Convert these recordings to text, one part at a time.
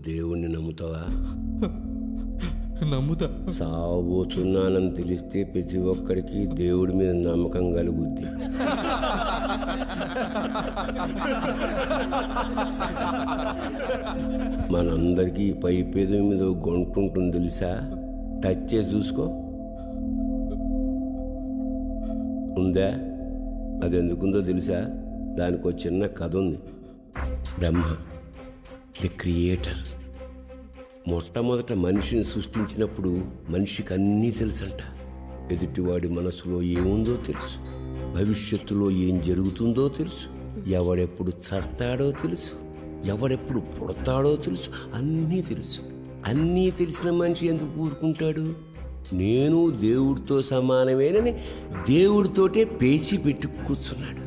దేవుణ్ణి నమ్ముతావా? నమ్ముతా. సావబోతున్నానని తెలిస్తే ప్రతి ఒక్కడికి దేవుడి మీద నమ్మకం కలుగుద్ది. మనందరికీ పై పేద మీద గొంట ఉంటుంది తెలుసా? టచ్ చేసి చూసుకో. ఉందా? అది ఎందుకుందో తెలుసా? దానికి ఒక చిన్న కథ ఉంది. బ్రహ్మ ది క్రియేటర్ మొట్టమొదట మనిషిని సృష్టించినప్పుడు మనిషికి అన్నీ తెలుసంట. ఎదుటివాడి మనసులో ఏముందో తెలుసు, భవిష్యత్తులో ఏం జరుగుతుందో తెలుసు, ఎవడెప్పుడు చస్తాడో తెలుసు, ఎవడెప్పుడు పుడతాడో తెలుసు, అన్నీ తెలుసు. అన్నీ తెలిసిన మనిషి ఎందుకు ఊరుకుంటాడు? నేను దేవుడితో సమానమేనని దేవుడితోటే పేచి పెట్టి కూర్చున్నాడు.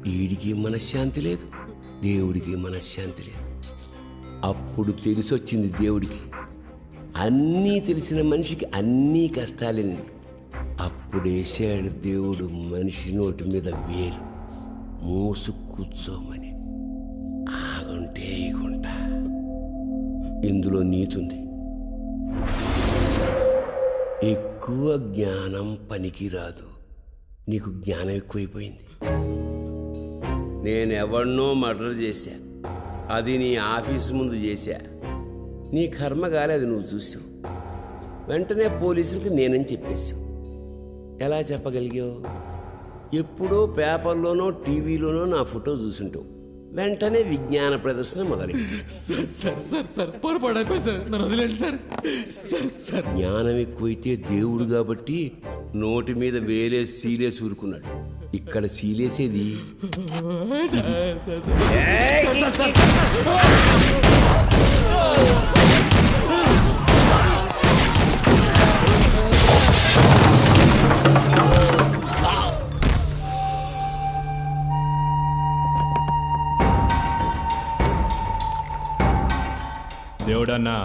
వీడికి మనశ్శాంతి లేదు, దేవుడికి మనశ్శాంతి లేదు. అప్పుడు తెలిసొచ్చింది దేవుడికి, అన్నీ తెలిసిన మనిషికి అన్నీ కష్టాలేంది. అప్పుడేసాడు దేవుడు మనిషి నోటి మీద వేలు, మూసు కూర్చోమని. ఆగుంటే ఈగుంట. ఇందులో నీతుంది. ఎక్కువ జ్ఞానం పనికిరాదు. నీకు జ్ఞానం ఎక్కువైపోయింది. నేనెవరినో మర్డర్ చేశా, అది నీ ఆఫీసు ముందు చేశా. నీ కర్మ కాలేదు, నువ్వు చూసావు. వెంటనే పోలీసులకు నేనని చెప్పేశావు. ఎలా చెప్పగలిగావు? ఎప్పుడో పేపర్లోనో టీవీలోనో నా ఫోటో చూసుంటావు. వెంటనే విజ్ఞాన ప్రదర్శన మొదలైంది. జ్ఞానం ఎక్కువైతే దేవుడు కాబట్టి నోటి మీద వేలేసి సీలేసి ఊరుకున్నాడు. ఇక్కడ సీలేసేది దేవుడన్నా,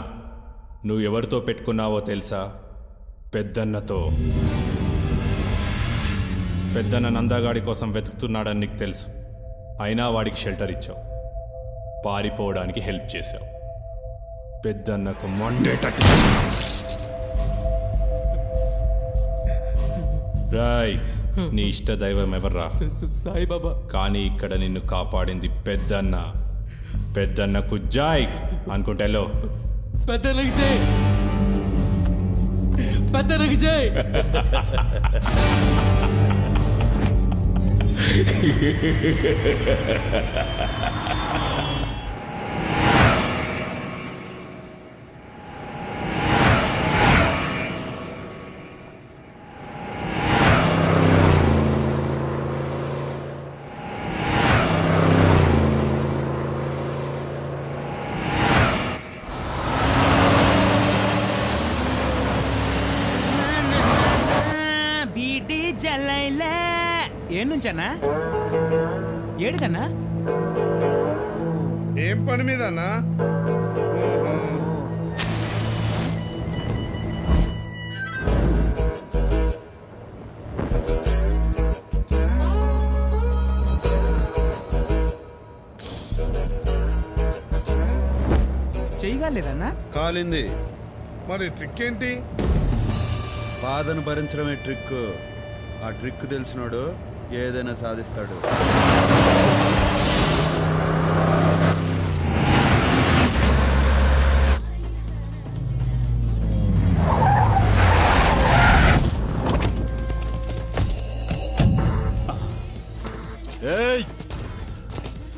నువ్వు ఎవరితో పెట్టుకున్నావో తెలుసా? పెద్దన్నతో. పెద్దన్న నందాగాడి కోసం వెతుకుతున్నాడని నీకు తెలుసు. అయినా వాడికి షెల్టర్ ఇచ్చావు, పారిపోవడానికి హెల్ప్ చేశావు. పెద్దన్నకు మండేటట్టు రాయ్. నీ ఇష్ట దైవం ఎవర్రా? సాయిబాబా. కానీ ఇక్కడ నిన్ను కాపాడింది పెద్దన్న. పెద్దన్నకు జాయ్ అనుకుంటేలో. పెద్దన్నకి జై, పెద్దన్నకి జై. ఏ నుంచన్నా? ఏడికన్నా? ఏం పని మీద అన్నా? చేయగలేదన్నా? కాలింది. మరి ట్రిక్ ఏంటి? బాధను భరించడమే ట్రిక్. ఆ ట్రిక్ తెలిసినోడు ఏదైనా సాధిస్తాడు.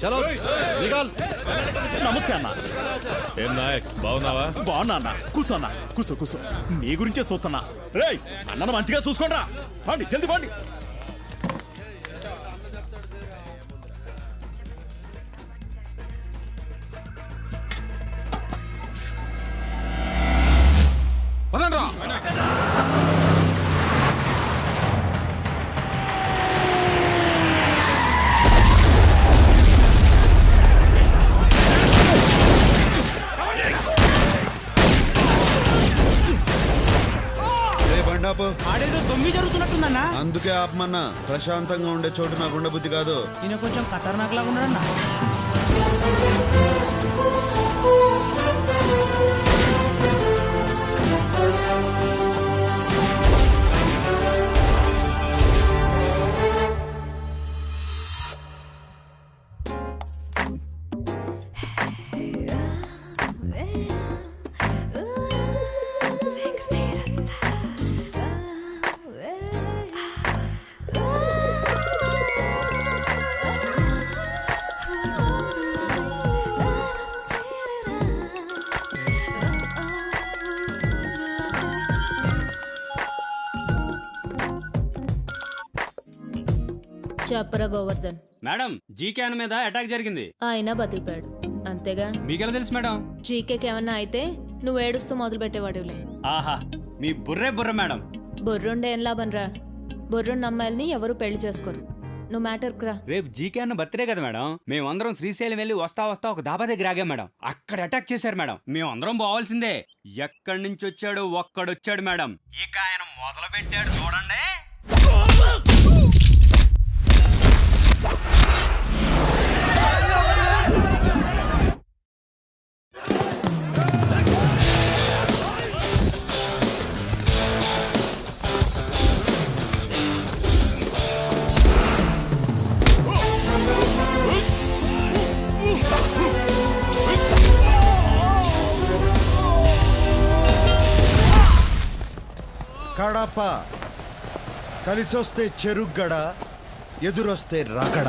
చలో నమస్తే అన్న. ఏం నాయక్, బాగున్నావా? బాగున్నా అన్న. కూసో అన్న, కూసో కూసో. నీ గురించే చూస్తున్నా. రేయ్, అన్నను మంచిగా చూసుకోండిరా. పండి, జల్దీ పండి. పదండ్రా. ఆడేదో దొంగి జరుగుతున్నట్టుందన్నా. అందుకే ఆపమన్నా. ప్రశాంతంగా ఉండే చోటు నాకు ఉండబుద్ధి కాదు. ఈయన కొంచెం ఖతర్నాక్ లాగా ఉన్నాడన్నా. చెప్పరా గోవర్ధన్. మేడం జీకే మీద అటాక్ జరిగింది. ఆయన బతికిపోయాడు అంతేగా. మీకెలా తెలుసు మేడం? జీకేకి ఏమన్నా అయితే నువ్వు ఏడుస్తూ మొదలు పెట్టేవాడులే. ఆహా, మీ బుర్రే బుర్ర మేడం. బుర్రుండే ఏం లాభం రా, బుర్రున్న అమ్మాయిల్ని ఎవరు పెళ్లి చేసుకోరు. నువ్వు మ్యాటర్కి రా. రేపు జీకే అన్న బర్త్డే కదా మేడం. మేమందరం శ్రీశైలం వెళ్ళి వస్తా ఒక దాబా దగ్గర ఆగాం మేడం. అక్కడ అటాక్ చేశారు మేడం. మేమందరం పోవాల్సిందే. ఎక్కడి నుంచి వచ్చాడు ఒక్కడొచ్చాడు మేడం. ఇక ఆయన మొదలు పెట్టాడు చూడండి. కడప కలిసొస్తే చెరుగ్గడ, ఎదురొస్తే రగడ.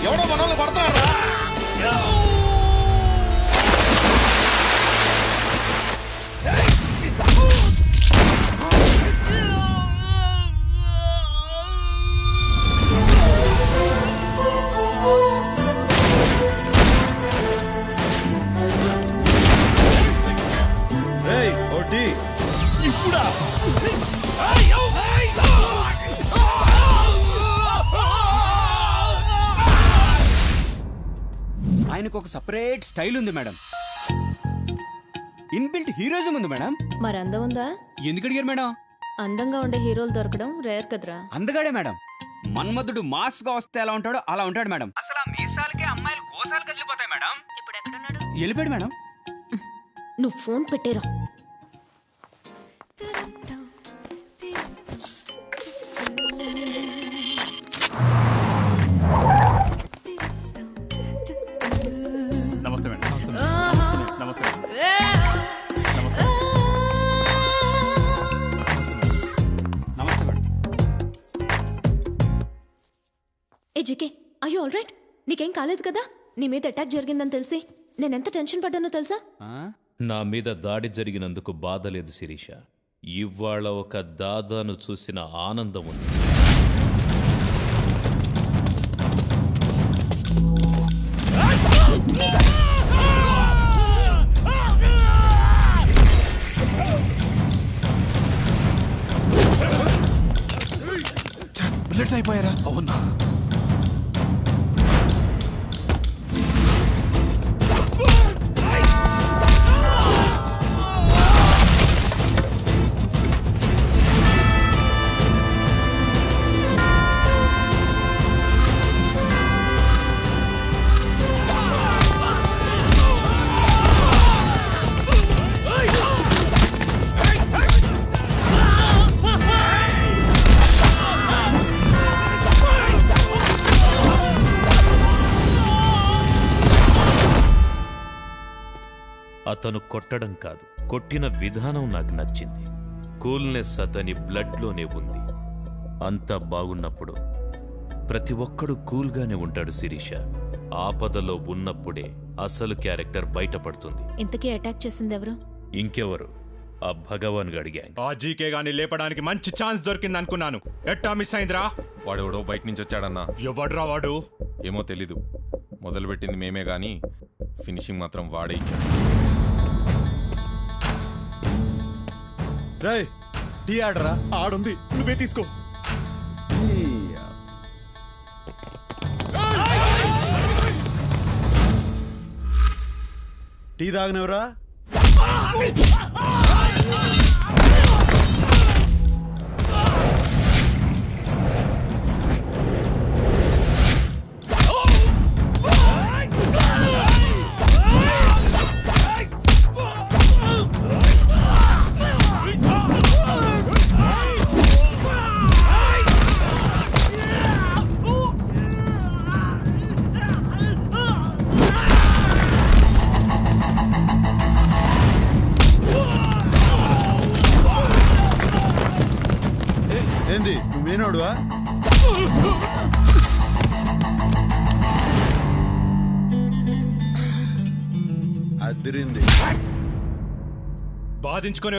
ఎవడో మనల్ని పడతారా? ఇప్పుడా? ఆయనకు ఒక సపరేట్ స్టైల్ ఉంది మేడం. ఇన్బిల్ట్ హీరోయిజం ఉంది మేడం. మరి అందం ఉందా? ఎందుకు అడిగారు మేడం? అందంగా ఉండే హీరోలు దొరకడం రేర్ కదరా. అందగాడే మేడం. మన్మధుడు మాస్ గా వస్తే ఎలా ఉంటాడో అలా ఉంటాడు మేడం. అసలు ఆ మీసాలకే అమ్మాయిలు కోసాలు కదిలిపోతాయి మేడం. ఇప్పుడు ఎక్కడున్నాడు? వెళ్ళిపోయాడు మేడం. నువ్వు ఫోన్ పెట్టేరా. నమస్తే మేడం. నమస్తే. నమస్తే madam. A GK, I you all right? నీకేం కాలేదు కదా? నీ మీద అటాక్ జరిగిందని తెలిసి నేనెంత టెన్షన్ పడ్డానో తెలుసా? నా మీద దాడి జరిగినందుకు బాధ లేదు శిరీష. ఇవాళ ఒక దాదాను చూసిన ఆనందం ఉంది. బుల్లెట్స్ అయిపోయారా? అవునా? అతను కొట్టడం కాదు, కొట్టిన విధానం నాకు నచ్చింది. కూల్నెస్ అతని బ్లడ్లోనే ఉంది. అంతా బాగున్నప్పుడు ప్రతి ఒక్కడు కూల్గానే ఉంటాడు శిరీష. ఆపదలో ఉన్నప్పుడే అసలు క్యారెక్టర్ బయటపడుతుంది. ఇంతకీ అటాక్ చేసింది ఎవరు? ఇంకెవరు? ఆ భగవాన్ గడి గ్యాంగ్. ఆ జీకే గాని లేపడానికి మంచి ఛాన్స్ దొరికింది అనుకున్నాను. ఎట్టా మిస్ అయిందిరా? వాడెవడో బయట నుంచి వచ్చాడన్నా. ఎవడ్రా వాడు? ఏమో తెలీదు. మొదలుపెట్టింది మేమే గాని ఫినిషింగ్ మాత్రం వాడే ఇచ్చాడు. రేయ్, టీ ఆడరా. ఆడుంది, నువ్వే తీసుకో. టీ తాగనివరా? ఏంది, నువ్వేనోడువా? అదిరింది. బాధించుకొని